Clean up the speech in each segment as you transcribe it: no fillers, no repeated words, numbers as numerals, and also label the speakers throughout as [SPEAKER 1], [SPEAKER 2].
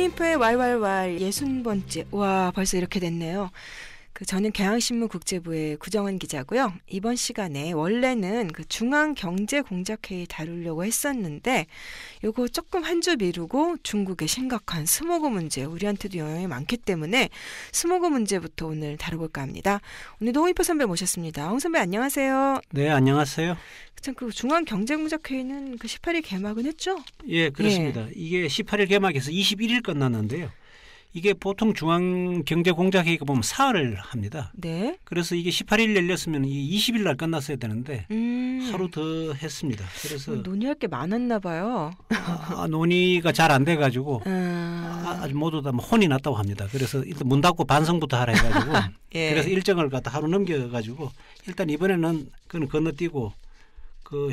[SPEAKER 1] 노인포의 왈왈왈 60번째. 와, 벌써 이렇게 됐네요. 저는 경향신문 국제부의 구정은 기자고요. 이번 시간에 원래는 중앙경제공작회의 다루려고 했었는데 요거 조금 한 주 미루고 중국의 심각한 스모그 문제, 우리한테도 영향이 많기 때문에 스모그 문제부터 오늘 다뤄볼까 합니다. 오늘도 홍익표 선배 모셨습니다. 홍 선배 안녕하세요.
[SPEAKER 2] 네, 안녕하세요.
[SPEAKER 1] 참 중앙경제공작회의는 18일 개막은 했죠?
[SPEAKER 2] 예, 그렇습니다. 예. 이게 18일 개막해서 21일 끝났는데요. 이게 보통 중앙경제공작회의가 보면 사흘을 합니다. 네. 그래서 이게 18일 열렸으면 20일 날 끝났어야 되는데 하루 더 했습니다. 그래서
[SPEAKER 1] 논의할 게 많았나 봐요.
[SPEAKER 2] 논의가 잘 안 돼가지고 아주 모두 다 혼이 났다고 합니다. 그래서 일단 문 닫고 반성부터 하라 해가지고 예. 그래서 일정을 갖다 하루 넘겨가지고 일단 이번에는 그건 건너뛰고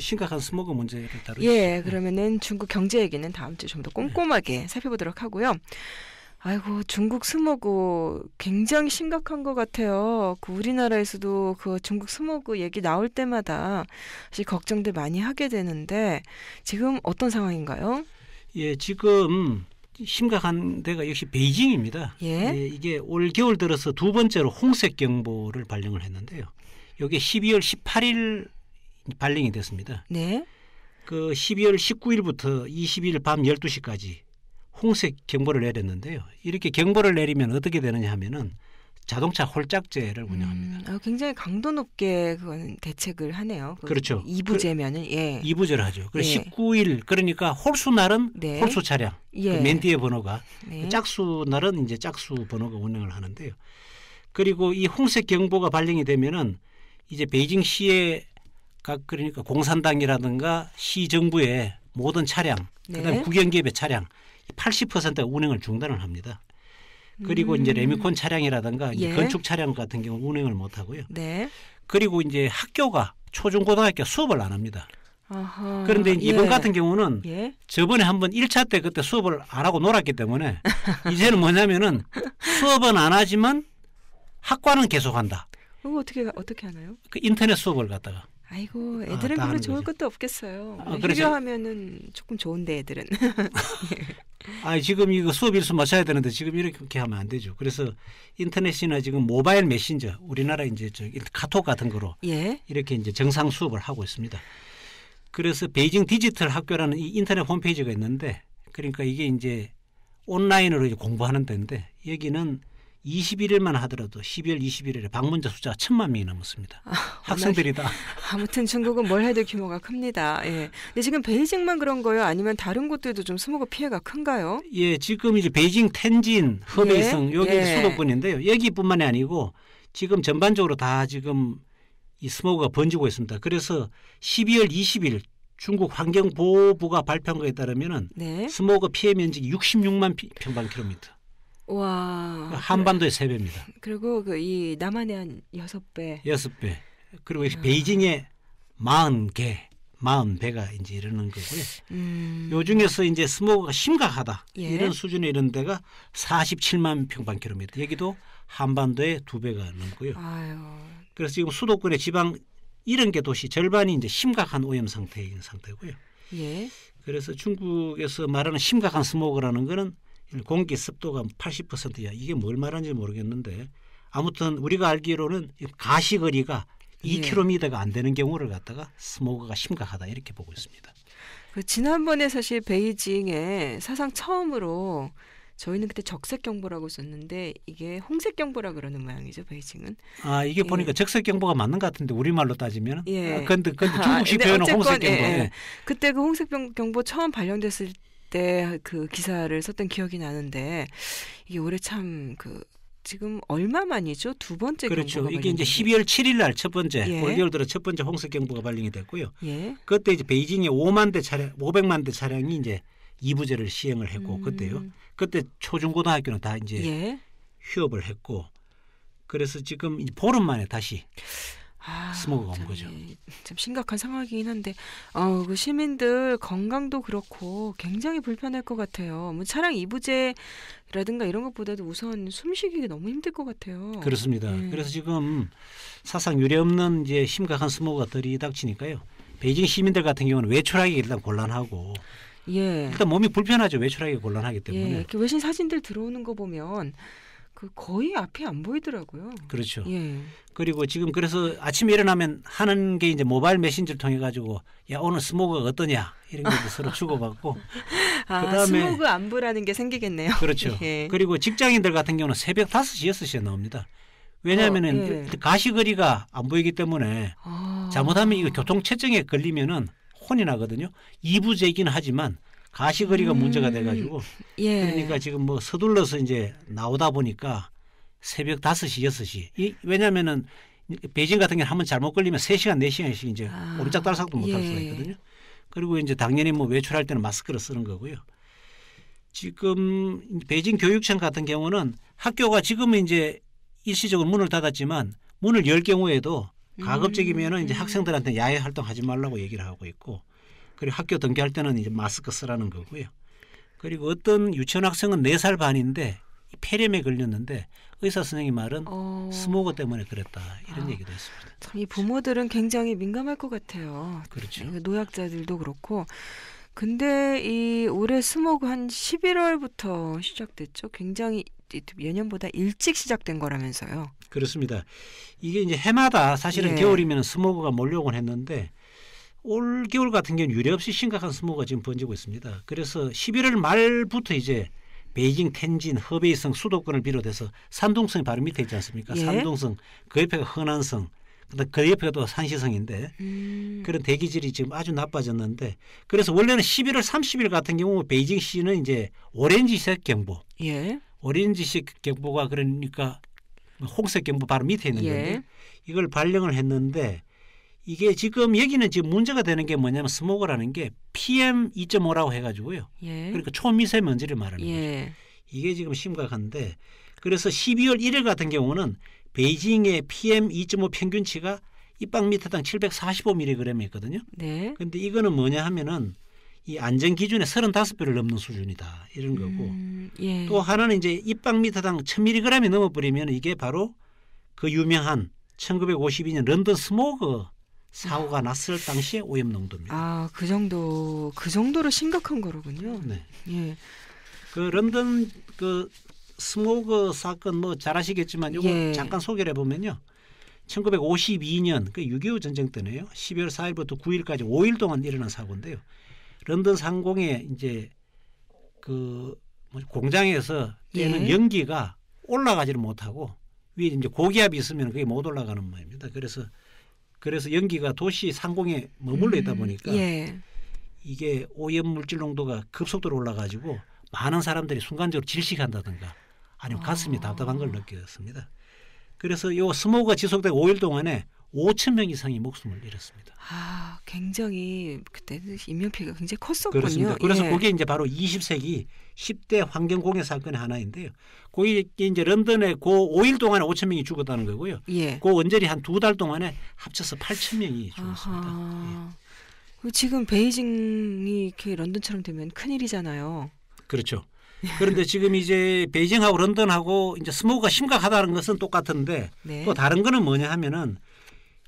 [SPEAKER 2] 심각한 스모그 문제를 다루죠.
[SPEAKER 1] 예, 그러면은 중국 경제 얘기는 다음 주에 좀 더 꼼꼼하게 살펴보도록 하고요. 아이고, 중국 스모그 굉장히 심각한 것 같아요. 우리나라에서도 중국 스모그 얘기 나올 때마다 사실 걱정들 많이 하게 되는데 지금 어떤 상황인가요?
[SPEAKER 2] 예, 지금 심각한 데가 역시 베이징입니다. 예? 예, 이게 올 겨울 들어서 두 번째로 홍색 경보를 발령을 했는데요. 이게 12월 18일 발령이 됐습니다. 네. 12월 19일부터 20일 밤 12시까지 홍색 경보를 내렸는데요. 이렇게 경보를 내리면 어떻게 되느냐 하면은 자동차 홀짝제를 운영합니다.
[SPEAKER 1] 굉장히 강도 높게 그건 대책을 하네요.
[SPEAKER 2] 그렇죠.
[SPEAKER 1] 2부제면은 예.
[SPEAKER 2] 2부제를 하죠. 그래서 예. 19일 그러니까 홀수 날은 네. 홀수 차량,
[SPEAKER 1] 예.
[SPEAKER 2] 맨 뒤에 번호가
[SPEAKER 1] 네.
[SPEAKER 2] 짝수 날은 이제 짝수 번호가 운영을 하는데요. 그리고 이 홍색 경보가 발령이 되면은 이제 베이징 시의 그러니까 공산당이라든가 시 정부의 모든 차량, 네. 그다음에 국영기업의 차량 80%가 운행을 중단을 합니다. 그리고 이제 레미콘 차량이라든가 이제
[SPEAKER 1] 예.
[SPEAKER 2] 건축 차량 같은 경우 운행을 못 하고요.
[SPEAKER 1] 네.
[SPEAKER 2] 그리고 이제 학교가 초중고등학교 수업을 안 합니다.
[SPEAKER 1] 아하.
[SPEAKER 2] 그런데 이번
[SPEAKER 1] 예.
[SPEAKER 2] 같은 경우는
[SPEAKER 1] 예.
[SPEAKER 2] 저번에 한번 1차 때 그때 수업을 안 하고 놀았기 때문에 이제는 뭐냐면은 수업은 안 하지만 학과는 계속한다.
[SPEAKER 1] 그거 어떻게 하나요?
[SPEAKER 2] 인터넷 수업을 갖다가.
[SPEAKER 1] 아이고, 애들은 별로 좋을 것도 없겠어요. 휴교하면은 조금 좋은데 애들은.
[SPEAKER 2] 지금 이거 수업 일수 맞춰야 되는데 지금 이렇게 하면 안 되죠. 그래서 인터넷이나 지금 모바일 메신저, 우리나라 이제 카톡 같은 거로 예. 이렇게 이제 정상 수업을 하고 있습니다. 그래서 베이징 디지털 학교라는 이 인터넷 홈페이지가 있는데, 그러니까 이게 이제 온라인으로 이제 공부하는 데인데 여기는 21일만 하더라도 12월 21일에 방문자 숫자가 1,000만 명이 넘었습니다. 학생들이 다.
[SPEAKER 1] 아무튼 중국은 뭘 해도 규모가 큽니다. 예. 근데 지금 베이징만 그런 거예요? 아니면 다른 곳들도 좀 스모그 피해가 큰가요?
[SPEAKER 2] 예, 지금 이제 베이징, 텐진, 허베이성 여기
[SPEAKER 1] 예.
[SPEAKER 2] 수도권인데요. 여기뿐만이 아니고 지금 전반적으로 다 지금 이 스모그가 번지고 있습니다. 그래서 12월 20일 중국 환경보호부가 발표한 거에 따르면은 네. 스모그 피해 면적이 66만 평방킬로미터.
[SPEAKER 1] 와.
[SPEAKER 2] 한반도의 3배입니다.
[SPEAKER 1] 그리고 이 남한의 한 6배.
[SPEAKER 2] 6배. 그리고 베이징의 40배가 이제 이러는 거고요. 요 중에서 이제 스모그가 심각하다. 예. 이런 수준의 이런 데가 47만 평방킬로미터. 여기도 한반도의 2배가 넘고요.
[SPEAKER 1] 아유.
[SPEAKER 2] 그래서 지금 수도권의 지방 70개 도시 절반이 이제 심각한 오염 상태인 상태고요.
[SPEAKER 1] 예.
[SPEAKER 2] 그래서 중국에서 말하는 심각한 스모그라는 거는 공기 습도가 80% 이하. 이게 뭘 말하는지 모르겠는데 아무튼 우리가 알기로는 가시거리가
[SPEAKER 1] 예.
[SPEAKER 2] 2km가 안 되는 경우를 갖다가 스모그가 심각하다 이렇게 보고 있습니다.
[SPEAKER 1] 지난번에 사실 베이징에 사상 처음으로 저희는 그때 적색 경보라고 썼는데 이게 홍색 경보라 그러는 모양이죠, 베이징은.
[SPEAKER 2] 이게 보니까 적색 경보가 맞는 것 같은데 우리말로 따지면.
[SPEAKER 1] 예.
[SPEAKER 2] 근데 중국식 표현은 홍색 경보.
[SPEAKER 1] 예. 그때 홍색 경보 처음 발령됐을 때 기사를 썼던 기억이 나는데 이게 올해 참 지금 얼마 만이죠? 두 번째
[SPEAKER 2] 그렇죠.
[SPEAKER 1] 경보가
[SPEAKER 2] 이게 이제 12월 7일 날 첫 번째
[SPEAKER 1] 예.
[SPEAKER 2] 올겨울 들어 첫 번째 홍색 경보가 발령이 됐고요.
[SPEAKER 1] 예.
[SPEAKER 2] 그때 이제 베이징에 500만 대 차량이 이제 2부제를 시행을 했고 그때요. 그때 초중고등학교는 다 이제
[SPEAKER 1] 예.
[SPEAKER 2] 휴업을 했고 그래서 지금 보름 만에 다시 스모그가 온 거죠.
[SPEAKER 1] 참 심각한 상황이긴 한데 시민들 건강도 그렇고 굉장히 불편할 것 같아요. 뭐 차량 2부제라든가 이런 것보다도 우선 숨쉬기 너무 힘들 것 같아요.
[SPEAKER 2] 그렇습니다. 그래서 지금 사상 유례없는 이제 심각한 스모그가 들이닥치니까요. 베이징 시민들 같은 경우는 외출하기 일단 곤란하고
[SPEAKER 1] 예.
[SPEAKER 2] 일단 몸이 불편하죠. 외출하기 곤란하기 때문에.
[SPEAKER 1] 예. 외신 사진들 들어오는 거 보면 그 거의 앞이 안 보이더라고요.
[SPEAKER 2] 그렇죠.
[SPEAKER 1] 예.
[SPEAKER 2] 그리고 지금 그래서 아침에 일어나면 하는 게 이제 모바일 메신저를 통해 가지고 야 오늘 스모그가 어떠냐 이런 게 서로 주고받고
[SPEAKER 1] 그다음에 스모그 안부라는 게 생기겠네요.
[SPEAKER 2] 그렇죠.
[SPEAKER 1] 예.
[SPEAKER 2] 그리고 직장인들 같은 경우는 새벽 5시, 6시에 나옵니다. 왜냐하면은
[SPEAKER 1] 예.
[SPEAKER 2] 가시거리가 안 보이기 때문에 잘못하면 이거 교통체증에 걸리면은 혼이 나거든요. 2부제이긴 하지만 가시거리가 문제가 돼가지고
[SPEAKER 1] 예.
[SPEAKER 2] 그러니까 지금 뭐 서둘러서 이제 나오다 보니까 새벽 5시, 6시. 왜냐하면은 베이징 같은 경우는 한번 잘못 걸리면 3시간, 4시간씩 이제 오르짝달싹도 못할 수가 있거든요. 그리고 이제 당연히 뭐 외출할 때는 마스크를 쓰는 거고요. 지금 베이징 교육청 같은 경우는 학교가 지금은 이제 일시적으로 문을 닫았지만 문을 열 경우에도 가급적이면은 이제 학생들한테 야외 활동하지 말라고 얘기를 하고 있고 그리고 학교 등교할 때는 이제 마스크 쓰라는 거고요. 그리고 어떤 유치원 학생은 4살 반인데 폐렴에 걸렸는데 의사 선생님 말은 스모그 때문에 그랬다 이런 얘기도 했습니다.
[SPEAKER 1] 참 이 부모들은 굉장히 민감할 것 같아요.
[SPEAKER 2] 그렇죠.
[SPEAKER 1] 노약자들도 그렇고. 근데 이 올해 스모그 한 11월부터 시작됐죠. 굉장히 예년보다 일찍 시작된 거라면서요.
[SPEAKER 2] 그렇습니다. 이게 이제 해마다 사실은
[SPEAKER 1] 예.
[SPEAKER 2] 겨울이면 스모그가 몰려오곤 했는데 올 겨울 같은 경우는 유례없이 심각한 스모그가 지금 번지고 있습니다. 그래서 11월 말부터 이제 베이징, 텐진, 허베이성 수도권을 비롯해서 산둥성이 바로 밑에 있지 않습니까?
[SPEAKER 1] 예.
[SPEAKER 2] 산둥성, 그 옆에가 허난성, 그 옆에가 또 산시성인데 그런 대기질이 지금 아주 나빠졌는데 그래서 원래는 11월 30일 같은 경우 베이징시는 이제 오렌지색 경보,
[SPEAKER 1] 예.
[SPEAKER 2] 오렌지색 경보가 그러니까 홍색 경보 바로 밑에 있는 건데
[SPEAKER 1] 예.
[SPEAKER 2] 이걸 발령을 했는데 이게 지금 여기는 지금 문제가 되는 게 뭐냐면 스모그라는 게 PM 2.5라고 해가지고요.
[SPEAKER 1] 예.
[SPEAKER 2] 그러니까 초미세먼지를 말하는
[SPEAKER 1] 예.
[SPEAKER 2] 거죠. 이게 지금 심각한데 그래서 12월 1일 같은 경우는 베이징의 PM 2.5 평균치가 입방미터당 745mg이거든요.
[SPEAKER 1] 네.
[SPEAKER 2] 그런데 이거는 뭐냐 하면은 이 안전 기준의 35배를 넘는 수준이다 이런 거고
[SPEAKER 1] 예.
[SPEAKER 2] 또 하나는 이제 입방미터당 1000mg이 넘어버리면 이게 바로 그 유명한 1952년 런던 스모그 사고가 났을 당시의 오염 농도입니다.
[SPEAKER 1] 아, 그 정도로 심각한 거로군요.
[SPEAKER 2] 네.
[SPEAKER 1] 예.
[SPEAKER 2] 그 런던 그 스모그 사건 뭐 잘 아시겠지만 이거
[SPEAKER 1] 예.
[SPEAKER 2] 잠깐 소개를 해보면요. 1952년 그 6.25 전쟁 때네요. 12월 4일부터 9일까지 5일 동안 일어난 사고인데요. 런던 상공에 이제 그 공장에서 떼는
[SPEAKER 1] 예.
[SPEAKER 2] 연기가 올라가지를 못하고 위에 이제 고기압이 있으면 그게 못 올라가는 모양입니다. 그래서 연기가 도시 상공에 머물러 있다 보니까
[SPEAKER 1] 예.
[SPEAKER 2] 이게 오염 물질 농도가 급속도로 올라가지고 많은 사람들이 순간적으로 질식한다든가 아니면 가슴이 답답한 걸 느꼈습니다. 그래서 이 스모그가 지속되고 5일 동안에 5,000명 이상이 목숨을 잃었습니다.
[SPEAKER 1] 아, 굉장히 그때 인명피해가 굉장히 컸었군요.
[SPEAKER 2] 그렇습니다. 그래서
[SPEAKER 1] 예.
[SPEAKER 2] 그게 이제 바로 20세기 10대 환경 공해 사건의 하나인데요. 그게 이제 런던에 그 5일 동안에 5,000명이 죽었다는 거고요.
[SPEAKER 1] 예.
[SPEAKER 2] 그 원전이 한 2달 동안에 합쳐서 8,000명이 죽었습니다.
[SPEAKER 1] 예. 지금 베이징이 이렇게 런던처럼 되면 큰일이잖아요.
[SPEAKER 2] 그렇죠. 그런데 지금 이제 베이징하고 런던하고 이제 스모그가 심각하다는 것은 똑같은데
[SPEAKER 1] 네.
[SPEAKER 2] 또 다른 거는 뭐냐 하면은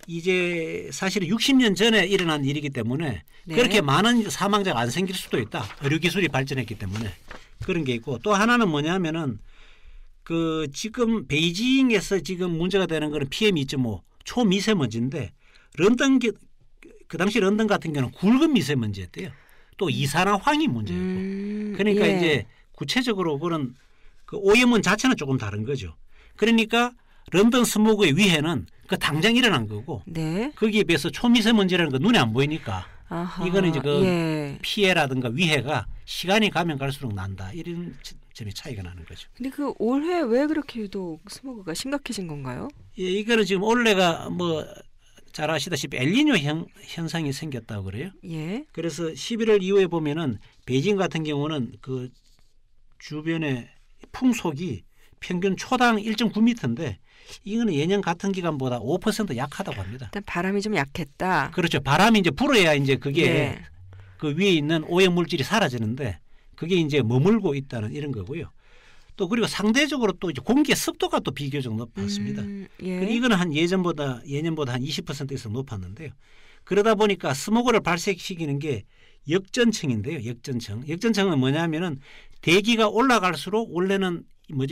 [SPEAKER 2] 이제 사실은 60년 전에 일어난 일이기 때문에
[SPEAKER 1] 네.
[SPEAKER 2] 그렇게 많은 사망자가 안 생길 수도 있다. 의료기술이 발전했기 때문에 그런 게 있고 또 하나는 뭐냐 하면은 그 지금 베이징에서 지금 문제가 되는 거는 PM 2.5 초미세먼지인데 런던 그 당시 런던 같은 경우는 굵은 미세먼지였대요. 또 이산화황이 문제였고 그러니까
[SPEAKER 1] 예.
[SPEAKER 2] 이제 구체적으로 그런 그 오염원 자체는 조금 다른 거죠. 그러니까 런던 스모그의 위해는 그 당장 일어난 거고
[SPEAKER 1] 네.
[SPEAKER 2] 거기에 비해서 초미세먼지라는 거 눈에 안 보이니까
[SPEAKER 1] 아하.
[SPEAKER 2] 이거는 이제 그
[SPEAKER 1] 예.
[SPEAKER 2] 피해라든가 위해가 시간이 가면 갈수록 난다 이런 점이 차이가 나는 거죠.
[SPEAKER 1] 근데 그 올해 왜 그렇게 유독 스모그가 심각해진 건가요?
[SPEAKER 2] 예, 이거는 지금 올해가 뭐 잘 아시다시피 엘니뇨 현상이 생겼다고 그래요.
[SPEAKER 1] 예.
[SPEAKER 2] 그래서 11월 이후에 보면은 베이징 같은 경우는 그 주변의 풍속이 평균 초당 1.9m인데 이거는 예년 같은 기간보다 5% 약하다고 합니다.
[SPEAKER 1] 일단 바람이 좀 약했다.
[SPEAKER 2] 그렇죠. 바람이 이제 불어야 이제 그게
[SPEAKER 1] 예.
[SPEAKER 2] 그 위에 있는 오염 물질이 사라지는데 그게 이제 머물고 있다는 이런 거고요. 또 그리고 상대적으로 또 이제 공기의 습도가 또 비교적 높았습니다.
[SPEAKER 1] 예.
[SPEAKER 2] 이거는 한 예년보다 한 20% 이상 높았는데요. 그러다 보니까 스모그를 발생시키는 게 역전층인데요. 역전층은 뭐냐면은 대기가 올라갈수록 원래는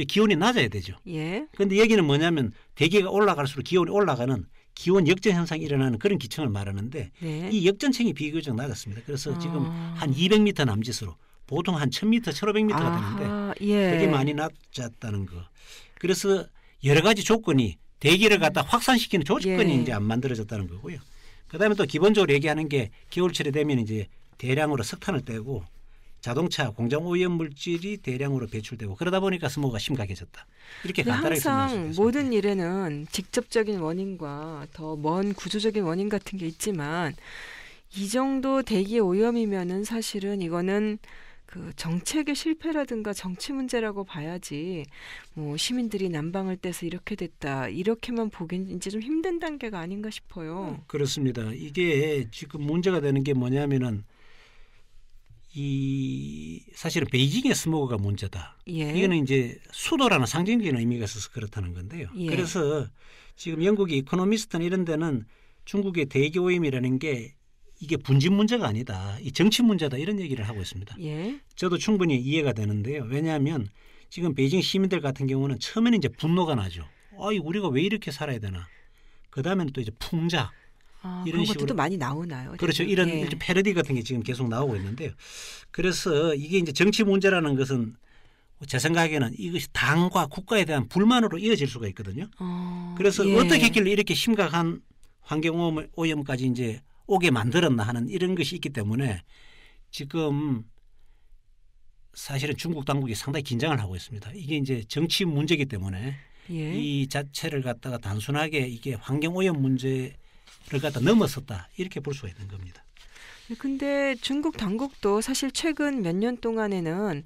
[SPEAKER 2] 기온이 낮아야 되죠.
[SPEAKER 1] 예.
[SPEAKER 2] 그런데 여기는 뭐냐면 대기가 올라갈수록 기온이 올라가는 기온 역전 현상이 일어나는 그런 기층을 말하는데
[SPEAKER 1] 네.
[SPEAKER 2] 이 역전층이 비교적 낮았습니다. 그래서 지금 한 200m 남짓으로 보통 한 1000m, 1500m가 되는데
[SPEAKER 1] 예.
[SPEAKER 2] 되게 많이 낮았다는 거. 그래서 여러 가지 조건이 대기를 갖다 확산시키는 조건이
[SPEAKER 1] 예.
[SPEAKER 2] 이제 안 만들어졌다는 거고요. 그다음에 또 기본적으로 얘기하는 게 겨울철이 되면 이제 대량으로 석탄을 떼고 자동차, 공장 오염 물질이 대량으로 배출되고 그러다 보니까 스모그가 심각해졌다. 이렇게 간단하게 설명할 수
[SPEAKER 1] 항상
[SPEAKER 2] 있습니다.
[SPEAKER 1] 모든 일에는 직접적인 원인과 더 먼 구조적인 원인 같은 게 있지만 이 정도 대기 오염이면은 사실은 이거는 그 정책의 실패라든가 정치 문제라고 봐야지 뭐 시민들이 난방을 떼서 이렇게 됐다 이렇게만 보긴 이제 좀 힘든 단계가 아닌가 싶어요.
[SPEAKER 2] 그렇습니다. 이게 지금 문제가 되는 게 뭐냐면은 이 사실은 베이징의 스모그가 문제다.
[SPEAKER 1] 예.
[SPEAKER 2] 이거는 이제 수도라는 상징적인 의미가 있어서 그렇다는 건데요.
[SPEAKER 1] 예.
[SPEAKER 2] 그래서 지금 영국의 이코노미스트나 이런 데는 중국의 대기 오염이라는 게 이게 분진 문제가 아니다. 이 정치 문제다 이런 얘기를 하고 있습니다.
[SPEAKER 1] 예.
[SPEAKER 2] 저도 충분히 이해가 되는데요. 왜냐하면 지금 베이징 시민들 같은 경우는 처음에는 이제 분노가 나죠. 아이 우리가 왜 이렇게 살아야 되나. 그다음에는 또 이제 풍자.
[SPEAKER 1] 이런 것들도 많이 나오나요?
[SPEAKER 2] 그렇죠.
[SPEAKER 1] 지금?
[SPEAKER 2] 이런
[SPEAKER 1] 예.
[SPEAKER 2] 패러디 같은 게 지금 계속 나오고 있는데요. 그래서 이게 이제 정치 문제라는 것은 제 생각에는 이것이 당과 국가에 대한 불만으로 이어질 수가 있거든요. 그래서
[SPEAKER 1] 예.
[SPEAKER 2] 어떻게 했길래 이렇게 심각한 환경 오염까지 이제 오게 만들었나 하는 이런 것이 있기 때문에 지금 사실은 중국 당국이 상당히 긴장을 하고 있습니다. 이게 이제 정치 문제이기 때문에
[SPEAKER 1] 예.
[SPEAKER 2] 이 자체를 갖다가 단순하게 이게 환경 오염 문제를 갖다 넘어섰다 이렇게 볼 수가 있는 겁니다.
[SPEAKER 1] 근데 중국 당국도 사실 최근 몇 년 동안에는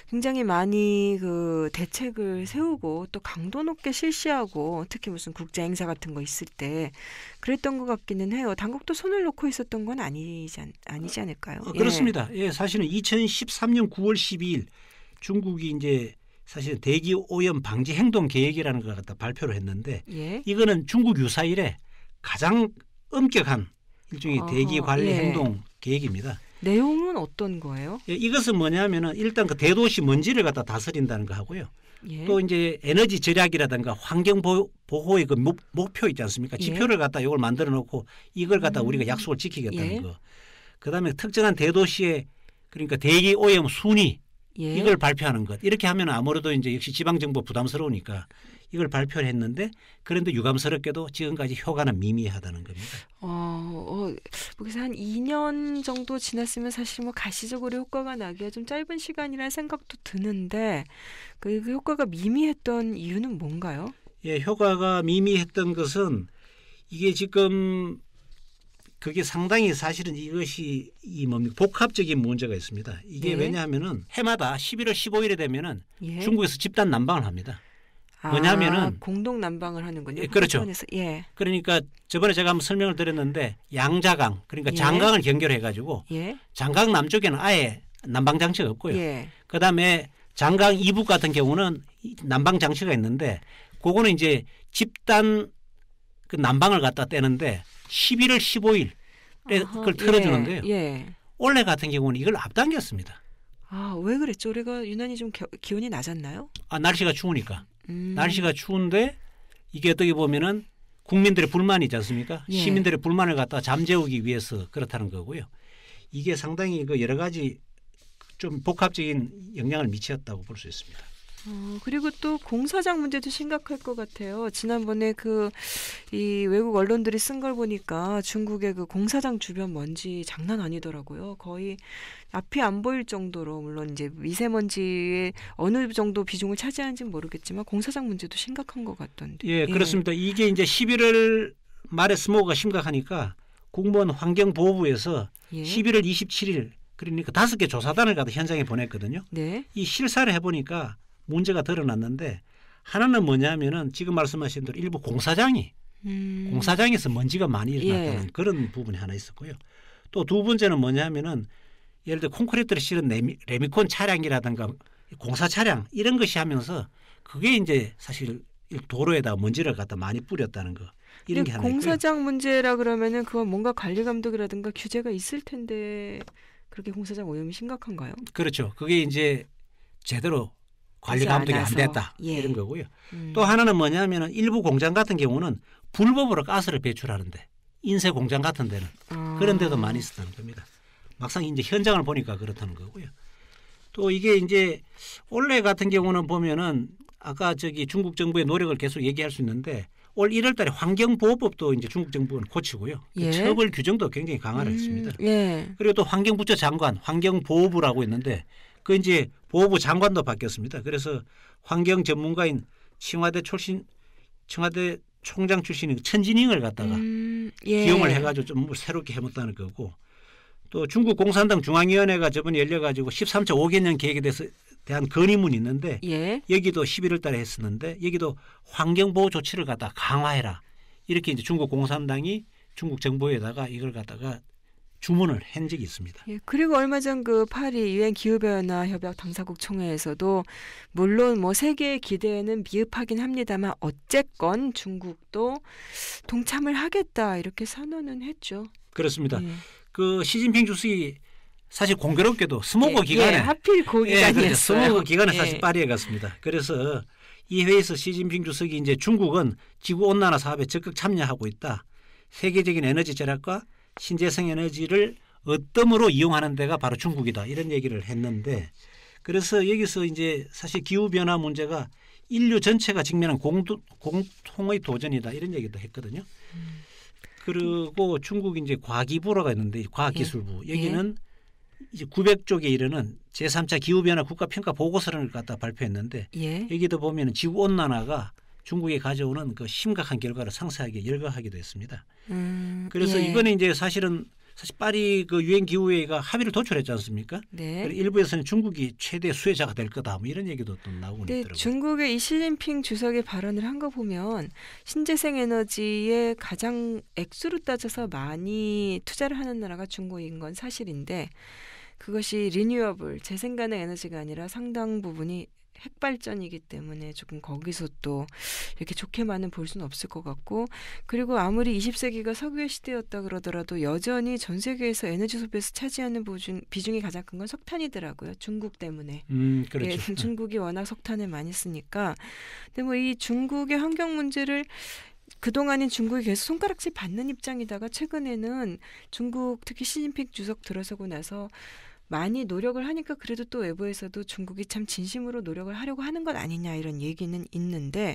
[SPEAKER 1] 굉장히 많이 그 대책을 세우고 또 강도 높게 실시하고 특히 무슨 국제 행사 같은 거 있을 때 그랬던 것 같기는 해요. 당국도 손을 놓고 있었던 건 아니지 않을까요?
[SPEAKER 2] 그렇습니다. 예, 사실은 2013년 9월 12일 중국이 이제 사실 대기 오염 방지 행동 계획이라는 걸 갖다 발표를 했는데
[SPEAKER 1] 예.
[SPEAKER 2] 이거는 중국 유사 이래 가장 엄격한 일종의 대기 관리 행동 계획입니다.
[SPEAKER 1] 내용은 어떤 거예요?
[SPEAKER 2] 예, 이것은 뭐냐면은 일단 그 대도시 먼지를 갖다 다스린다는 거 하고요.
[SPEAKER 1] 예.
[SPEAKER 2] 또 이제 에너지 절약이라든가 환경 보호의 그 목표 있지 않습니까? 지표를 갖다 이걸 만들어 놓고 이걸 갖다 우리가 약속을 지키겠다는 거. 그다음에 특정한 대도시의 그러니까 대기 오염 순위 이걸 발표하는 것. 이렇게 하면 아무래도 이제 역시 지방 정부 부담스러우니까 이걸 발표를 했는데 그런데 유감스럽게도 지금까지 효과는 미미하다는 겁니다.
[SPEAKER 1] 그래서 한 2년 정도 지났으면 사실 뭐 가시적으로 효과가 나기가 좀 짧은 시간이라는 생각도 드는데 그 효과가 미미했던 이유는 뭔가요?
[SPEAKER 2] 예, 효과가 미미했던 것은 이게 지금 그게 상당히 사실은 이것이 복합적인 문제가 있습니다. 이게 왜냐하면은 해마다 11월 15일에 되면은 중국에서 집단 난방을 합니다. 뭐냐면은
[SPEAKER 1] 공동 난방을 하는군요.
[SPEAKER 2] 예, 그렇죠.
[SPEAKER 1] 예.
[SPEAKER 2] 그러니까 저번에 제가 한번 설명을 드렸는데 양자강 그러니까 장강을 연결해 가지고 장강 남쪽에는 아예 난방 장치가 없고요. 그다음에 장강 이북 같은 경우는 난방 장치가 있는데 그거는 이제 집단 그 난방을 갖다 떼는데 11월 15일에 그걸 틀어주는데요. 올해 같은 경우는 이걸 앞당겼습니다.
[SPEAKER 1] 왜 그랬죠? 올해가 유난히 좀 기온이 낮았나요?
[SPEAKER 2] 날씨가 추우니까. 날씨가 추운데 이게 어떻게 보면은 국민들의 불만이지 않습니까? 시민들의 불만을 갖다 잠재우기 위해서 그렇다는 거고요. 이게 상당히 그 여러 가지 좀 복합적인 영향을 미쳤다고 볼 수 있습니다.
[SPEAKER 1] 그리고 또 공사장 문제도 심각할 것 같아요. 지난번에 이 외국 언론들이 쓴 걸 보니까 중국의 그 공사장 주변 먼지 장난 아니더라고요. 거의 앞이 안 보일 정도로 물론 이제 미세먼지의 어느 정도 비중을 차지하는지는 모르겠지만 공사장 문제도 심각한 것 같던데.
[SPEAKER 2] 예, 그렇습니다. 이게 이제 11월 말에 스모그가 심각하니까 국무원 환경보호부에서 11월 27일 그러니까 5개 조사단을 가서 현장에 보냈거든요. 이 실사를 해보니까 문제가 드러났는데 하나는 뭐냐면은 지금 말씀하신 대로 일부 공사장에서 먼지가 많이 일어났다는 그런 부분이 하나 있었고요. 또 두 번째는 뭐냐면은 예를 들어 콘크리트를 실은 레미콘 차량이라든가 공사 차량 이런 것이 하면서 그게 이제 사실 도로에다 먼지를 갖다 많이 뿌렸다는 거 이런 게 하나 있고요.
[SPEAKER 1] 공사장 문제라 그러면은 그건 뭔가 관리 감독이라든가 규제가 있을 텐데 그렇게 공사장 오염이 심각한가요?
[SPEAKER 2] 그렇죠. 그게 이제 제대로 관리 감독이 안 됐다 이런 거고요. 또 하나는 뭐냐면은 일부 공장 같은 경우는 불법으로 가스를 배출하는데 인쇄 공장 같은 데는 그런 데도 많이 있었다는 겁니다. 막상 이제 현장을 보니까 그렇다는 거고요. 또 이게 이제 올해 같은 경우는 보면은 아까 중국 정부의 노력을 계속 얘기할 수 있는데 올 1월 달에 환경보호법도 이제 중국 정부는 고치고요. 그 처벌 규정도 굉장히 강화를 했습니다. 그리고 또 환경부처 장관, 환경보호부라고 있는데 그 이제 보호부 장관도 바뀌었습니다. 그래서 환경 전문가인 청와대 총장 출신인 천진잉을 갖다가 기용을 해가지고 좀 새롭게 해봤다는 거고 또 중국 공산당 중앙위원회가 저번에 열려가지고 13차 5개년 계획에 대한 건의문이 있는데 여기도 11월 달에 했었는데 여기도 환경보호 조치를 갖다가 강화해라. 이렇게 이제 중국 공산당이 중국 정부에다가 이걸 갖다가 주문을 한 적이 있습니다.
[SPEAKER 1] 그리고 얼마 전 그 파리 유엔 기후변화 협약 당사국 총회에서도 물론 뭐 세계의 기대에는 미흡하긴 합니다만 어쨌건 중국도 동참을 하겠다 이렇게 선언은 했죠.
[SPEAKER 2] 그렇습니다. 그 시진핑 주석이 사실 공교롭게도 스모그 기간에
[SPEAKER 1] 하필 그 기간이었어요.
[SPEAKER 2] 스모그 기간에 사실 파리에 갔습니다. 그래서 이 회의에서 시진핑 주석이 이제 중국은 지구 온난화 사업에 적극 참여하고 있다. 세계적인 에너지 절약과 신재생 에너지를 어떤 이용하는 데가 바로 중국이다. 이런 얘기를 했는데 그래서 여기서 이제 사실 기후변화 문제가 인류 전체가 직면한 공통의 도전이다. 이런 얘기도 했거든요. 그리고 중국이 이제 과기부로가 있는데 과학기술부 여기는 이제 900쪽에 이르는 제3차 기후변화 국가평가 보고서를 갖다 발표했는데 여기도 보면 지구온난화가 중국이 가져오는 그 심각한 결과를 상세하게 열거하기도 했습니다. 그래서 이번에 이제 사실 파리 그 유엔 기후회의가 합의를 도출했지 않습니까? 일부에서는 중국이 최대 수혜자가 될 거다. 뭐 이런 얘기도 또 나오고 있더라고요.
[SPEAKER 1] 중국의 이 시진핑 주석의 발언을 한 거 보면 신재생 에너지에 가장 액수로 따져서 많이 투자를 하는 나라가 중국인 건 사실인데 그것이 리뉴어블 재생 가능 에너지가 아니라 상당 부분이 핵발전이기 때문에 조금 거기서 또 이렇게 좋게만은 볼 수는 없을 것 같고 그리고 아무리 20세기가 석유의 시대였다 그러더라도 여전히 전 세계에서 에너지 소비에서 차지하는 비중이 가장 큰 건 석탄이더라고요. 중국 때문에.
[SPEAKER 2] 그렇죠.
[SPEAKER 1] 중국이 워낙 석탄을 많이 쓰니까. 근데 뭐 이 중국의 환경 문제를 그동안은 중국이 계속 손가락질 받는 입장이다가 최근에는 중국 특히 시진핑 주석 들어서고 나서 많이 노력을 하니까 그래도 또 외부에서도 중국이 참 진심으로 노력을 하려고 하는 것 아니냐 이런 얘기는 있는데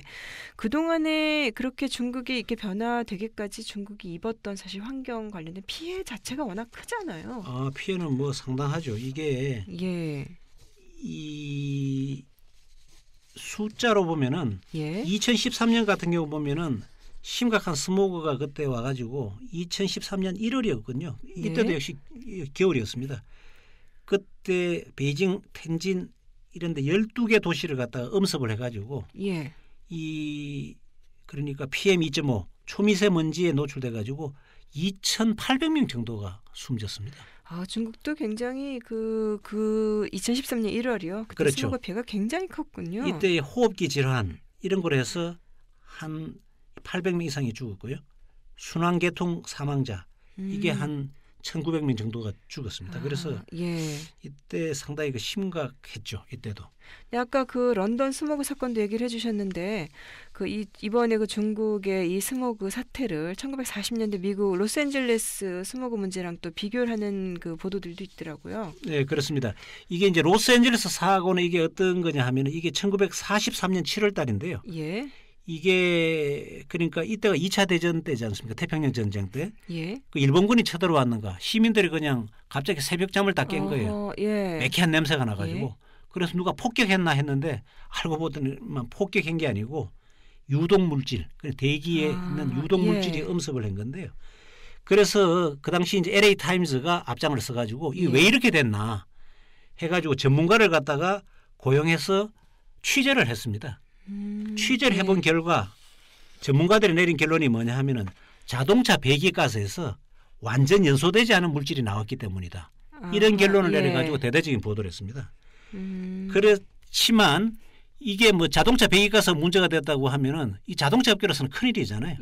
[SPEAKER 1] 그동안에 그렇게 중국이 이렇게 변화되기까지 중국이 입었던 사실 환경 관련된 피해 자체가 워낙 크잖아요.
[SPEAKER 2] 피해는 뭐 상당하죠. 이게 이 숫자로 보면은 2013년 같은 경우 보면은 심각한 스모그가 그때 와가지고 2013년 1월이었거든요. 이때도 역시 겨울이었습니다. 그때 베이징, 텐진 이런 데 12개 도시를 갖다가 음습을 해가지고 그러니까 PM2.5 초미세먼지에 노출돼가지고 2,800명 정도가 숨졌습니다.
[SPEAKER 1] 중국도 굉장히 그 2013년 1월이요. 그때
[SPEAKER 2] 그렇죠.
[SPEAKER 1] 스모그 피해가 굉장히 컸군요.
[SPEAKER 2] 이때 호흡기 질환 이런 거로 해서 한 800명 이상이 죽었고요. 순환계통 사망자 이게 한 1,900명 정도가 죽었습니다. 그래서 이때 상당히 심각했죠. 이때도.
[SPEAKER 1] 아까 그 런던 스모그 사건도 얘기를 해주셨는데 이번에 그 중국의 이 스모그 사태를 1940년대 미국 로스앤젤레스 스모그 문제랑 또 비교를 하는 그 보도들도 있더라고요.
[SPEAKER 2] 네, 그렇습니다. 이게 이제 로스앤젤레스 사고는 이게 어떤 거냐 하면은 이게 1943년 7월 달인데요. 이게 그러니까 이때가 2차 대전 때지 않습니까? 태평양 전쟁 때. 그 일본군이 쳐들어왔는가 시민들이 그냥 갑자기 새벽잠을 다 깬 거예요. 매캐한 냄새가 나가지고. 그래서 누가 폭격했나 했는데 알고 보더니만 폭격한 게 아니고 유독물질, 대기에 있는 유독물질이 음습을 한 건데요. 그래서 그 당시 이제 LA 타임즈가 앞장을 써가지고 이게 왜 이렇게 됐나 해가지고 전문가를 갖다가 고용해서 취재를 했습니다. 취재를 해본 결과 전문가들이 내린 결론이 뭐냐 하면은 자동차 배기가스에서 완전 연소되지 않은 물질이 나왔기 때문이다. 이런 결론을 내려가지고 대대적인 보도를 했습니다. 그렇지만 이게 뭐 자동차 배기가스 문제가 됐다고 하면은 이 자동차 업계로서는 큰일이잖아요.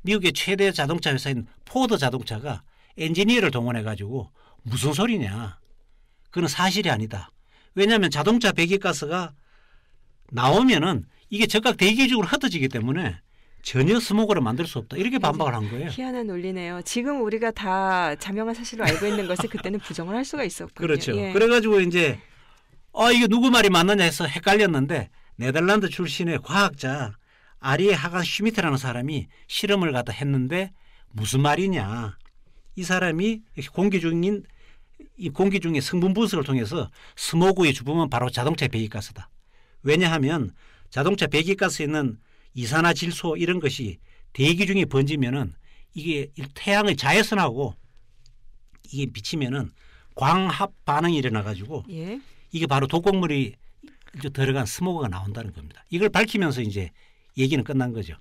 [SPEAKER 2] 미국의 최대 자동차 회사인 포드 자동차가 엔지니어를 동원해가지고 무슨 소리냐. 그건 사실이 아니다. 왜냐하면 자동차 배기가스가 나오면은 이게 즉각 대기적으로 흩어지기 때문에 전혀 스모그를 만들 수 없다. 이렇게 반박을 한 거예요.
[SPEAKER 1] 희한한 논리네요. 지금 우리가 다 자명한 사실로 알고 있는 것을 그때는 부정을 할 수가 있었군요.
[SPEAKER 2] 그렇죠. 예. 그래가지고 이제 이게 누구 말이 맞느냐 해서 헷갈렸는데 네덜란드 출신의 과학자 아리에 하간 슈미트라는 사람이 실험을 갖다 했는데 무슨 말이냐. 이 사람이 공기 중에 성분 분석을 통해서 스모그의 주범은 바로 자동차 배기가스다. 왜냐하면 자동차 배기가스에 있는 이산화질소 이런 것이 대기 중에 번지면은 이게 태양의 자외선하고 이게 비치면은 광합 반응이 일어나 가지고
[SPEAKER 1] 예.
[SPEAKER 2] 이게 바로 독극물이 들어간 스모그가 나온다는 겁니다. 이걸 밝히면서 이제 얘기는 끝난 거죠.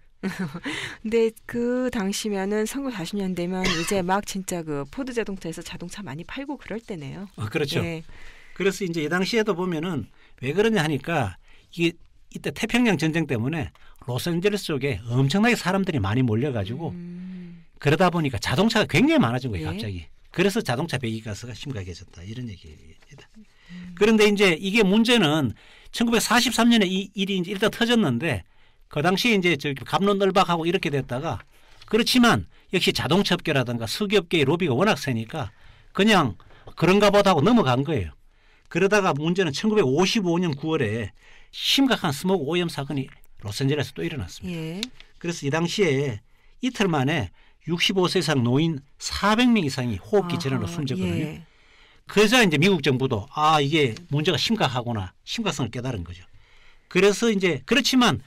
[SPEAKER 1] 근데 그 당시면은 1940년 되면 이제 막 진짜 그 포드 자동차에서 자동차 많이 팔고 그럴 때네요.
[SPEAKER 2] 그렇죠.
[SPEAKER 1] 예.
[SPEAKER 2] 그래서 이제 이 당시에도 보면은 왜 그러냐 하니까 이게 이때 태평양 전쟁 때문에 로스앤젤레스 쪽에 엄청나게 사람들이 많이 몰려가지고 그러다 보니까 자동차가 굉장히 많아진 거예요. 갑자기. 그래서 자동차 배기가스가 심각해졌다. 이런 얘기입니다. 그런데 이제 이게 문제는 1943년에 이 일이 이제 일단 터졌는데 그 당시에 이제 갑론을박하고 이렇게 됐다가 그렇지만 역시 자동차 업계라든가 석유업계의 로비가 워낙 세니까 그냥 그런가 보다 하고 넘어간 거예요. 그러다가 문제는 1955년 9월에 심각한 스모그 오염 사건이 로스앤젤레스에 또 일어났습니다.
[SPEAKER 1] 예.
[SPEAKER 2] 그래서 이 당시에 이틀 만에 65세 이상 노인 400명 이상이 호흡기 질환으로 숨졌거든요.
[SPEAKER 1] 예.
[SPEAKER 2] 그래서 이제 미국 정부도 이게 문제가 심각하구나 심각성을 깨달은 거죠. 그래서 이제 그렇지만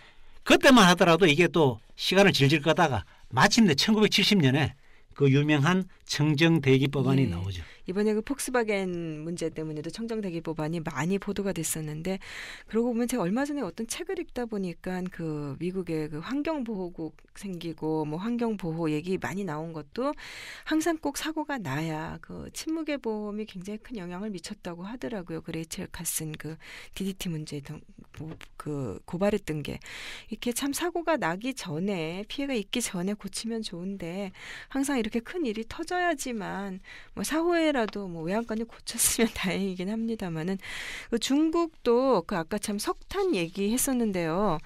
[SPEAKER 2] 그때만 하더라도 이게 또 시간을 질질 끄다가 마침내 1970년에 그 유명한 청정대기법안이 나오죠.
[SPEAKER 1] 이번에 그 폭스바겐 문제 때문에도 청정대기법안이 많이 보도가 됐었는데 그러고 보면 제가 얼마 전에 어떤 책을 읽다 보니까 그 미국의 그 환경보호국 생기고 뭐 환경보호 얘기 많이 나온 것도 항상 꼭 사고가 나야 그 침묵의 보험이 굉장히 큰 영향을 미쳤다고 하더라고요. 그 레이첼 카슨 그 DDT 문제 그 고발했던 게 이렇게 참 사고가 나기 전에 피해가 있기 전에 고치면 좋은데 항상 이렇게 큰 일이 터져야지만 뭐 사후에라도 뭐 외양간을 고쳤으면 다행이긴 합니다만은 그 중국도 그 아까 참 석탄 얘기했었는데요.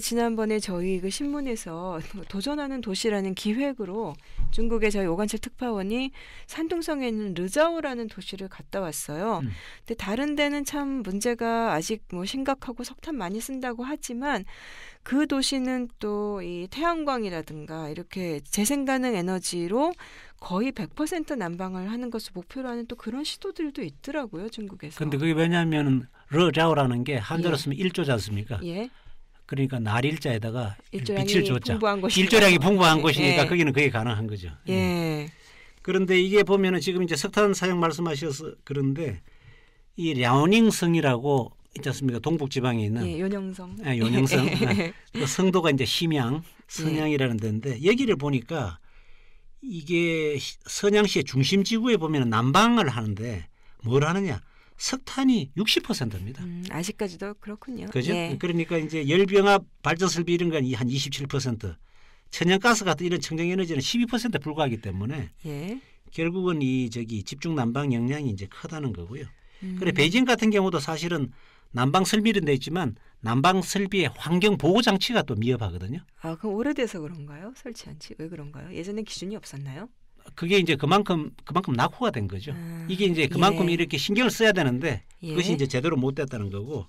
[SPEAKER 1] 지난번에 저희 그 신문에서 도전하는 도시라는 기획으로 중국의 저희 오관철 특파원이 산둥성에 있는 르자오라는 도시를 갔다 왔어요. 근데 다른 데는 참 문제가 아직 뭐 심각하고 석탄 많이 쓴다고 하지만 그 도시는 또 이 태양광이라든가 이렇게 재생 가능 에너지로 거의 100% 난방을 하는 것을 목표로 하는 또 그런 시도들도 있더라고요, 중국에서.
[SPEAKER 2] 그런데 그게 왜냐하면 르자오라는 게 한자로 쓰면 일조지 않습니까?
[SPEAKER 1] 예.
[SPEAKER 2] 그러니까 날일자에다가
[SPEAKER 1] 일조량이
[SPEAKER 2] 빛을 줬자.
[SPEAKER 1] 풍부한 곳이
[SPEAKER 2] 일조량이 풍부한
[SPEAKER 1] 예.
[SPEAKER 2] 곳이니까 거기는 그게 가능한 거죠.
[SPEAKER 1] 예.
[SPEAKER 2] 그런데 이게 보면은 지금 이제 석탄 사용 말씀하셔서 그런데 이 랴오닝성이라고 있지 않습니까? 동북 지방에 있는
[SPEAKER 1] 요녕성.
[SPEAKER 2] 요녕성. 그 성도가 이제 심양, 선양이라는 데인데 여기를 보니까 이게 선양시의 중심 지구에 보면 난방을 하는데 뭘 하느냐? 석탄이 60%입니다.
[SPEAKER 1] 아직까지도 그렇군요.
[SPEAKER 2] 그죠?
[SPEAKER 1] 예.
[SPEAKER 2] 그러니까 이제 열병합 발전 설비 이런 건 한 27%, 천연가스 같은 이런 청정에너지는 12%에 불과하기 때문에
[SPEAKER 1] 예.
[SPEAKER 2] 결국은 이 집중 난방 역량이 이제 크다는 거고요. 그래 베이징 같은 경우도 사실은 난방 설비는 돼 있지만 난방 설비의 환경 보호 장치가 또 미흡하거든요.
[SPEAKER 1] 그럼 오래돼서 그런가요? 설치한 지 왜 그런가요? 예전에 기준이 없었나요?
[SPEAKER 2] 그게 이제 그만큼 낙후가 된 거죠. 이게 이제 그만큼 이렇게 신경을 써야 되는데 그것이 이제 제대로 못 됐다는 거고.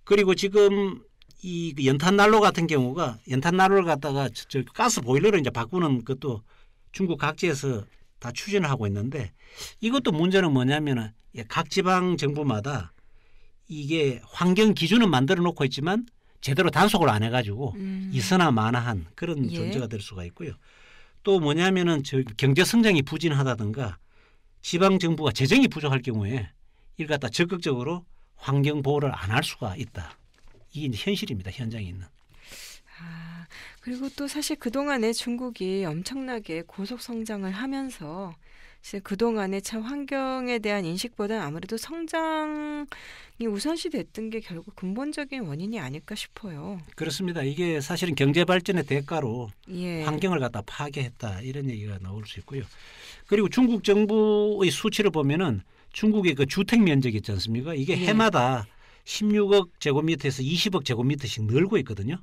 [SPEAKER 2] 그리고 지금 이 연탄 난로 같은 경우가 연탄 난로를 갖다가 저 가스 보일러로 이제 바꾸는 것도 중국 각지에서 다 추진을 하고 있는데 이것도 문제는 뭐냐면은 각 지방 정부마다 이게 환경 기준은 만들어 놓고 있지만 제대로 단속을 안 해가지고 있으나 마나한 그런 존재가 될 수가 있고요. 또 뭐냐면은 경제 성장이 부진하다든가 지방 정부가 재정이 부족할 경우에 이를 갖다 적극적으로 환경 보호를 안 할 수가 있다. 이게 이제 현실입니다. 현장에 있는.
[SPEAKER 1] 그리고 또 사실 그동안에 중국이 엄청나게 고속 성장을 하면서 그동안에 참 환경에 대한 인식보다는 아무래도 성장이 우선시 됐던 게 결국 근본적인 원인이 아닐까 싶어요.
[SPEAKER 2] 그렇습니다. 이게 사실은 경제 발전의 대가로
[SPEAKER 1] 예.
[SPEAKER 2] 환경을 갖다 파괴했다 이런 얘기가 나올 수 있고요. 그리고 중국 정부의 수치를 보면은 중국의 그 주택 면적 있지 않습니까? 이게
[SPEAKER 1] 예.
[SPEAKER 2] 해마다 16억 제곱미터에서 20억 제곱미터씩 늘고 있거든요.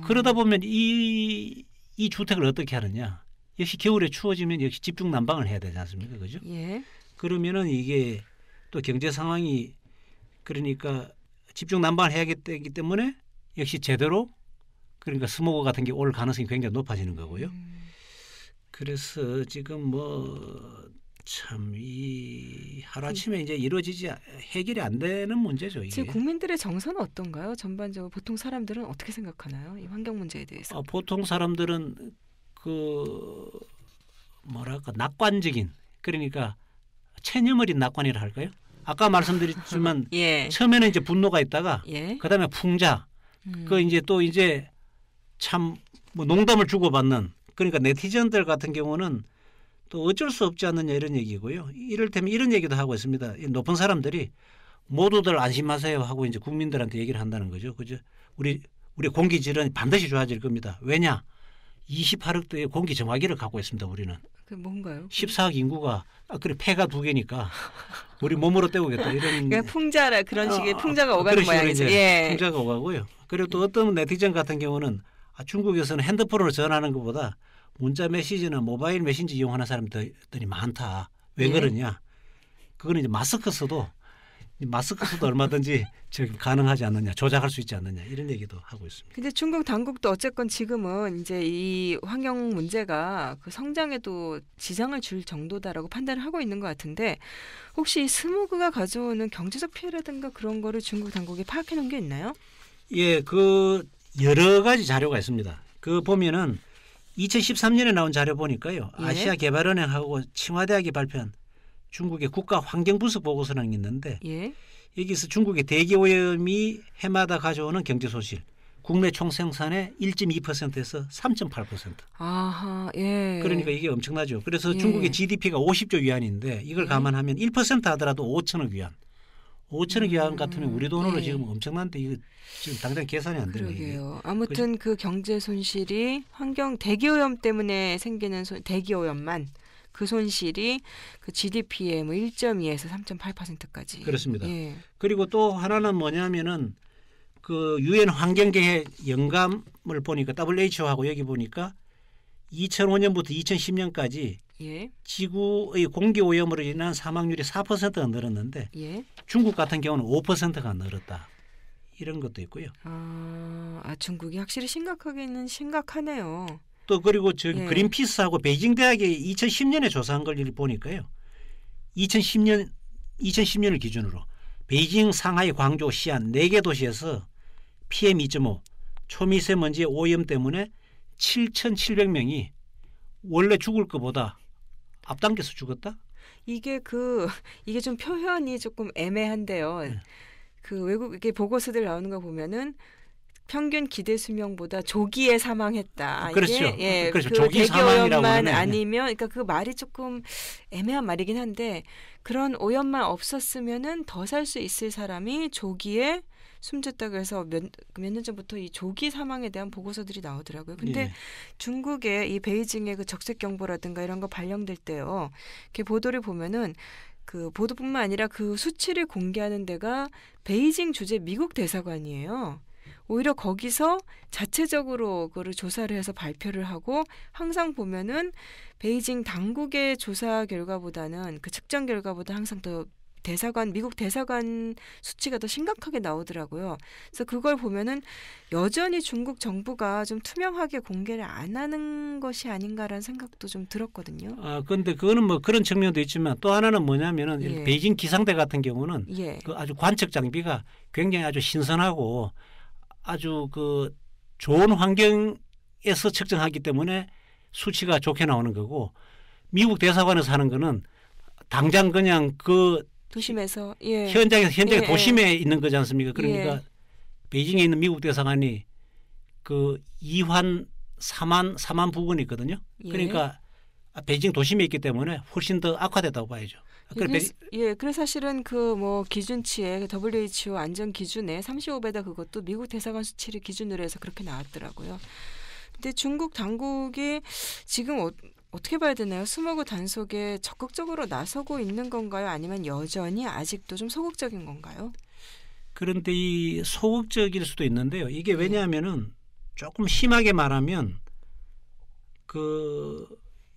[SPEAKER 2] 그러다 보면 이 주택을 어떻게 하느냐? 역시 겨울에 추워지면 역시 집중 난방을 해야 되지 않습니까? 그죠?
[SPEAKER 1] 예.
[SPEAKER 2] 그러면은 이게 또 경제 상황이 그러니까 집중 난방을 해야 되기 때문에 역시 제대로 그러니까 스모그 같은 게 올 가능성이 굉장히 높아지는 거고요. 그래서 지금 뭐 참 이 하루아침에 이제 이루어지지 해결이 안 되는 문제죠. 이게.
[SPEAKER 1] 지금 국민들의 정서는 어떤가요? 전반적으로 보통 사람들은 어떻게 생각하나요? 이 환경 문제에 대해서.
[SPEAKER 2] 보통 사람들은 그 뭐랄까 낙관적인 그러니까 체념 어린 낙관이라 할까요? 아까 말씀드렸지만
[SPEAKER 1] 예.
[SPEAKER 2] 처음에는 이제 분노가 있다가
[SPEAKER 1] 예.
[SPEAKER 2] 그다음에 풍자 그 이제 또 이제 참 뭐 농담을 주고받는 그러니까 네티즌들 같은 경우는 또 어쩔 수 없지 않느냐 이런 얘기고요. 이를테면 이런 얘기도 하고 있습니다. 이 높은 사람들이 모두들 안심하세요 하고 이제 국민들한테 얘기를 한다는 거죠. 그죠? 우리 공기 질은 반드시 좋아질 겁니다. 왜냐? 28억도의 공기 정화기를 갖고 있습니다. 우리는.
[SPEAKER 1] 그 뭔가요?
[SPEAKER 2] 14억 인구가 그래 폐가 2개니까 우리 몸으로 때우겠다 이런.
[SPEAKER 1] 그러니까 풍자라 그런 식의 풍자가 오가는 모양이죠.
[SPEAKER 2] 예. 풍자가 오가고요. 그리고 또 어떤 네티즌 같은 경우는 중국에서는 핸드폰으로 전화하는 것보다 문자 메시지나 모바일 메신저 이용하는 사람들이 많다. 왜 그러냐? 그거는 이제 마스크 써도 얼마든지 지금 가능하지 않느냐, 조작할 수 있지 않느냐 이런 얘기도 하고 있습니다.
[SPEAKER 1] 근데 중국 당국도 어쨌건 지금은 이제 이 환경 문제가 그 성장에도 지장을 줄 정도다라고 판단을 하고 있는 것 같은데 혹시 스모그가 가져오는 경제적 피해라든가 그런 거를 중국 당국이 파악해 놓은 게 있나요?
[SPEAKER 2] 예, 그 여러 가지 자료가 있습니다. 그 보면은 2013년에 나온 자료 보니까요.
[SPEAKER 1] 예?
[SPEAKER 2] 아시아개발은행하고 칭화대학이 발표한 중국의 국가환경분석 보고서라는 게 있는데
[SPEAKER 1] 예?
[SPEAKER 2] 여기서 중국의 대기오염이 해마다 가져오는 경제손실 국내 총생산의 1.2%에서 3.8%.
[SPEAKER 1] 아하, 예.
[SPEAKER 2] 그러니까 이게 엄청나죠. 그래서 중국의 GDP가 50조 위안인데 이걸 감안하면 1% 하더라도 5천억 위안. 5천억 위안 같으면 우리 돈으로 지금 엄청난데 이거 지금 당장 계산이 안 되네요.
[SPEAKER 1] 그러게요. 아무튼 그 경제 손실이 환경 대기오염 때문에 생기는 대기오염만 그 손실이 그 GDP의 뭐 1.2에서 3.8%까지.
[SPEAKER 2] 그렇습니다.
[SPEAKER 1] 예.
[SPEAKER 2] 그리고 또 하나는 뭐냐면은 그 유엔 환경계획 영감을 보니까 WHO하고 여기 보니까 2005년부터 2010년까지
[SPEAKER 1] 예.
[SPEAKER 2] 지구의 공기 오염으로 인한 사망률이 4%가 늘었는데
[SPEAKER 1] 예.
[SPEAKER 2] 중국 같은 경우는 5%가 늘었다. 이런 것도 있고요.
[SPEAKER 1] 중국이 확실히 심각하기는 심각하네요.
[SPEAKER 2] 또 그리고 저기 그린피스하고 베이징 대학이 2010년에 조사한 걸 보니까요. 2010년을 기준으로 베이징, 상하이, 광주, 시안 4개 도시에서 PM2.5 초미세먼지 오염 때문에 7,700명이 원래 죽을 것보다 앞당겨서 죽었다?
[SPEAKER 1] 이게 좀 표현이 조금 애매한데요.
[SPEAKER 2] 네.
[SPEAKER 1] 그 외국의 보고서들 나오는 거 보면은 평균 기대 수명보다 조기에 사망했다.
[SPEAKER 2] 그렇죠.
[SPEAKER 1] 이게
[SPEAKER 2] 그렇죠.
[SPEAKER 1] 그
[SPEAKER 2] 조기 사망이라고
[SPEAKER 1] 대기오염만
[SPEAKER 2] 하면
[SPEAKER 1] 아니면 그러니까 그 말이 조금 애매한 말이긴 한데 그런 오염만 없었으면은 더 살 수 있을 사람이 조기에 숨졌다고 해서 몇 년 전부터 이 조기 사망에 대한 보고서들이 나오더라고요. 근데 중국의 이 베이징의 그 적색 경보라든가 이런 거 발령될 때요. 이렇게 보도를 보면은 그 보도뿐만 아니라 그 수치를 공개하는 데가 베이징 주재 미국 대사관이에요. 오히려 거기서 자체적으로 그거를 조사를 해서 발표를 하고 항상 보면은 베이징 당국의 조사 결과보다는 그 측정 결과보다 항상 더 미국 대사관 수치가 더 심각하게 나오더라고요. 그래서 그걸 보면은 여전히 중국 정부가 좀 투명하게 공개를 안 하는 것이 아닌가라는 생각도 좀 들었거든요.
[SPEAKER 2] 그런데 그거는 뭐 그런 측면도 있지만 또 하나는 뭐냐면은 베이징 기상대 같은 경우는 그 아주 관측 장비가 굉장히 아주 신선하고 아주 그 좋은 환경에서 측정하기 때문에 수치가 좋게 나오는 거고 미국 대사관에서 하는 거는 당장 그냥 그
[SPEAKER 1] 도심에서
[SPEAKER 2] 현장에 도심에 있는 거지 않습니까? 그러니까 베이징에 있는 미국 대사관이 그 2환 4만 부근이 있거든요. 그러니까 베이징 도심에 있기 때문에 훨씬 더 악화됐다고 봐야죠.
[SPEAKER 1] 그래서 사실은 그 뭐 기준치에 WHO 안전 기준에 35배다 그것도 미국 대사관 수치를 기준으로 해서 그렇게 나왔더라고요. 근데 중국 당국이 지금 어떻게 봐야 되나요? 스모그 단속에 적극적으로 나서고 있는 건가요? 아니면 여전히 아직도 좀 소극적인 건가요?
[SPEAKER 2] 그런데 이 소극적일 수도 있는데요. 이게 왜냐하면은 조금 심하게 말하면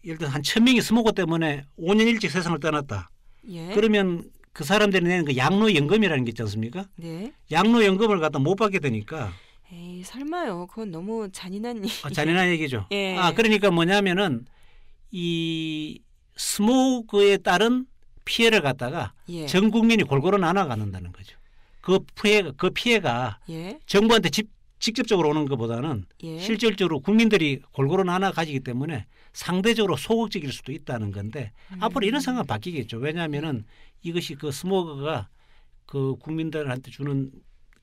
[SPEAKER 2] 예를 들어 한 1,000명이 스모그 때문에 5년 일찍 세상을 떠났다.
[SPEAKER 1] 예.
[SPEAKER 2] 그러면 그 사람들이 내는 그 양로연금이라는 게 있지 않습니까?
[SPEAKER 1] 네.
[SPEAKER 2] 양로연금을 갖다 못 받게 되니까.
[SPEAKER 1] 에이, 설마요. 그건 너무 잔인한 얘기.
[SPEAKER 2] 잔인한 얘기죠.
[SPEAKER 1] 예.
[SPEAKER 2] 그러니까 뭐냐면은 이 스모그에 따른 피해를 갖다가
[SPEAKER 1] 예.
[SPEAKER 2] 전 국민이 골고루 나눠 갖는다는 거죠. 그 피해가
[SPEAKER 1] 예.
[SPEAKER 2] 정부한테 직접적으로 오는 것보다는
[SPEAKER 1] 예.
[SPEAKER 2] 실질적으로 국민들이 골고루 나눠 가지기 때문에 상대적으로 소극적일 수도 있다는 건데 앞으로 이런 상황은 바뀌겠죠. 왜냐하면은 이것이 그 스모그가 그 국민들한테 주는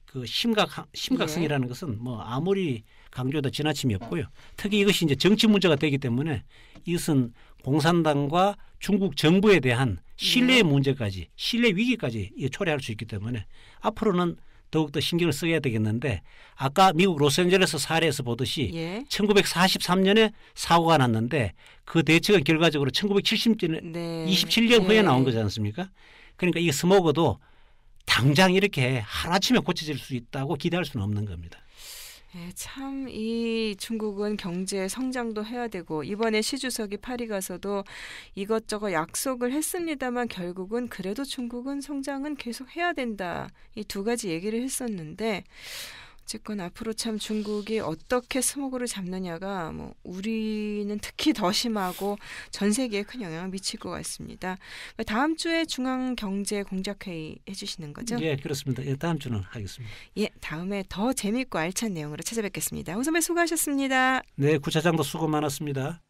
[SPEAKER 2] 그 심각성이라는 것은 뭐 아무리 강조해도 지나침이 없고요. 특히 이것이 이제 정치 문제가 되기 때문에 이것은 공산당과 중국 정부에 대한 신뢰의 문제까지, 신뢰 위기까지 초래할 수 있기 때문에 앞으로는 더욱더 신경을 써야 되겠는데 아까 미국 로스앤젤레스 사례에서 보듯이 1943년에 사고가 났는데 그 대책은 결과적으로 1970년에 27년 후에 나온 거지 않습니까? 그러니까 이 스모그도 당장 이렇게 하루아침에 고쳐질 수 있다고 기대할 수는 없는 겁니다.
[SPEAKER 1] 참 이 중국은 경제 성장도 해야 되고 이번에 시 주석이 파리 가서도 이것저것 약속을 했습니다만 결국은 그래도 중국은 성장은 계속 해야 된다. 이 두 가지 얘기를 했었는데 어쨌건 앞으로 참 중국이 어떻게 스모그를 잡느냐가 뭐 우리는 특히 더 심하고 전 세계에 큰 영향을 미칠 것 같습니다. 다음 주에 중앙경제공작회의 해주시는 거죠?
[SPEAKER 2] 예, 그렇습니다. 예, 다음 주는 하겠습니다.
[SPEAKER 1] 예, 다음에 더 재미있고 알찬 내용으로 찾아뵙겠습니다. 홍 선배 수고하셨습니다.
[SPEAKER 2] 네, 구차장도 수고 많았습니다.